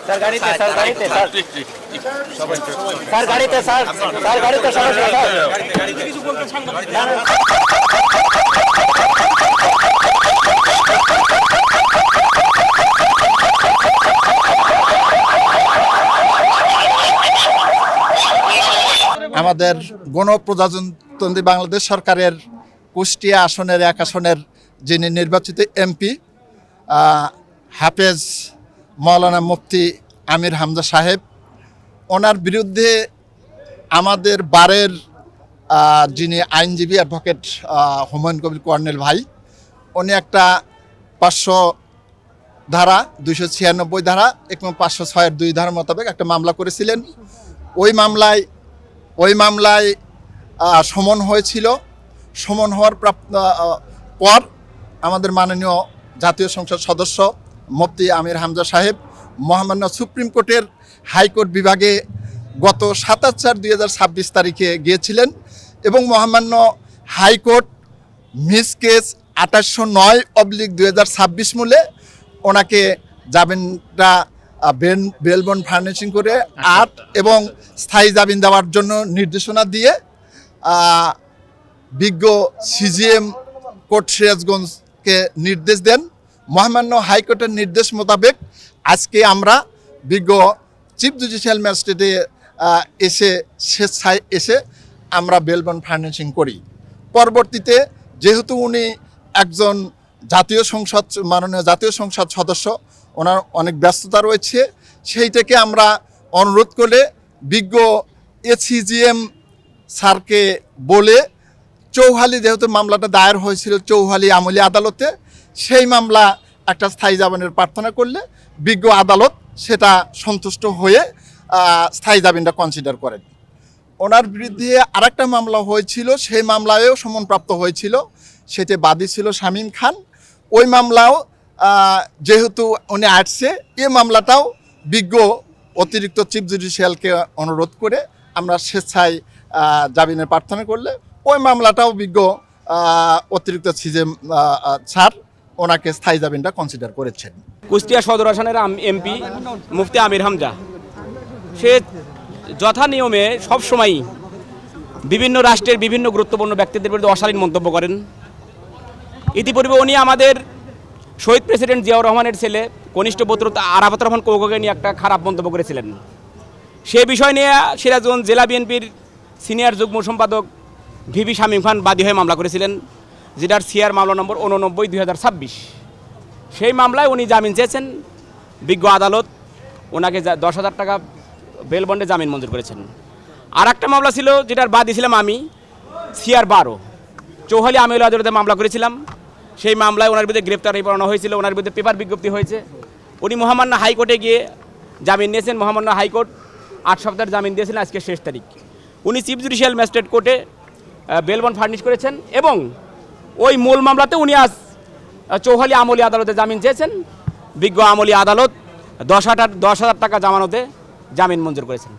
Sir গাড়িতে sir গাড়িতে sir sir গাড়িতে স্যার স্যার গাড়িতে সমস্যা স্যার আমাদের গণপ্রজাতন্ত্রী বাংলাদেশ সরকারের কুষ্টিয়া আসনের 1 আসনের যিনি নির্বাচিত এমপি হাফেজ মাওলানা মুফতি আমির হামজা সাহেব, ওনার বিরুদ্ধে আমাদের বারের যিনি আইনজীবী অ্যাডভোকেট হুমায়ুন কবির কর্নেল ভাই, উনি একটা 500 ধারা 296 ধারা এবং 506-এর 2 ধারা মোতাবেক একটা মামলা করেছিলেন। ওই মামলায় সমন হয়েছিল। সমন হওয়ার পর আমাদের মাননীয় জাতীয় সংসদ সদস্য মুফতি আমির হামজা সাহেব মহামান্য সুপ্রিম কোর্টের হাইকোর্ট বিভাগে গত 27/4/2026 তারিখে গিয়েছিলেন এবং মহামান্য হাইকোর্ট মিস কেস 2809/2026 মূলে ওনাকে জামিনটা বেল বন্ড ফার্নিশিং করে 8 এবং স্থায়ী জামিন দেওয়ার জন্য নির্দেশনা দিয়ে বিজ্ঞ সিজিএম কোর্ট সিরাজগঞ্জকে নির্দেশ দেন। মহামান্য হাইকোর্টের নির্দেশ মোতাবেক আজকে আমরা বিজ্ঞ চিফ জুডিশিয়াল ম্যাজিস্ট্রেটে স্বেচ্ছায় এসে আমরা বেল বন্ড ফার্নিশিং করি। পরবর্তীতে যেহেতু উনি একজন মাননীয় জাতীয় সংসদ সদস্য, ওনার অনেক ব্যস্ততা রয়েছে, সেই থেকে আমরা অনুরোধ করে বিজ্ঞ এসিজিএম স্যারকে বলে চৌহালি, যেহেতু মামলাটা দায়ের হয়েছিল চৌহালি আমলি আদালতে, সেই মামলা একটা স্থায়ী জামিনের প্রার্থনা করলে বিজ্ঞ আদালত সেটা সন্তুষ্ট হয়ে স্থায়ী জামিনটা কনসিডার করেন। ওনার বিরুদ্ধে আরেকটা মামলা হয়েছিল, সেই মামলায়ও সমনপ্রাপ্ত হয়েছিল, সেটি বাদী ছিল শামীম খান। ওই মামলাও যেহেতু উনি আসছে, এই মামলাটাও বিজ্ঞ অতিরিক্ত চিফ জুডিশিয়ালকে অনুরোধ করে আমরা স্বেচ্ছায় জামিনের প্রার্থনা করলে ওই মামলাটাও বিজ্ঞ অতিরিক্ত সিজিএম স্যার ওনাকে স্থায়ী জামিনটা কনসিডার করেছেন। কুষ্টিয়া সদর আসনের এমপি মুফতি আমির হামজা, সে যথা নিয়মে সবসময়ই বিভিন্ন রাষ্ট্রের বিভিন্ন গুরুত্বপূর্ণ ব্যক্তিদের বিরুদ্ধে অশালীন মন্তব্য করেন। ইতিপূর্বে উনি আমাদের শহীদ প্রেসিডেন্ট জিয়াউর রহমানের ছেলে কনিষ্ঠ পুত্র আরাফাত রহমান কৌককে নিয়ে একটা খারাপ মন্তব্য করেছিলেন। সে বিষয় নিয়ে সিরাজগঞ্জ জেলা বিএনপির সিনিয়র যুগ্ম সম্পাদক ভিভি শামীম খান বাদী হয়ে মামলা করেছিলেন, যেটার সিআর মামলা নম্বর 89/2026। সেই মামলায় উনি জামিন চেয়েছেন। বিজ্ঞ আদালত ওনাকে 10,000 টাকা বেল বন্ডে জামিন মঞ্জুর করেছেন। আর একটা মামলা ছিল, যেটার বাদী ছিলাম আমি, সিআর 12 চৌহালি আমলি আদালতে মামলা করেছিলাম। সেই মামলায় ওনার বিরুদ্ধে গ্রেপ্তারি পরোয়ানা হয়েছিল, ওনার বিরুদ্ধে পেপার বিজ্ঞপ্তি হয়েছে। উনি মহামান্য হাইকোর্টে গিয়ে জামিন নিয়েছেন। মহামান্য হাইকোর্ট 8 সপ্তাহের জামিন দিয়েছিলেন, আজকে শেষ তারিখ। উনি চিফ জুডিশিয়াল ম্যাজিস্ট্রেট কোর্টে বেল বন্ড ফার্নিশ করেছেন এবং ওই মূল মামলাতে উনি আজ চৌহালি আমলি আদালতে জামিন চেয়েছেন। বিজ্ঞ আমলি আদালত 10,000 টাকা জামানতে জামিন মঞ্জুর করেছেন।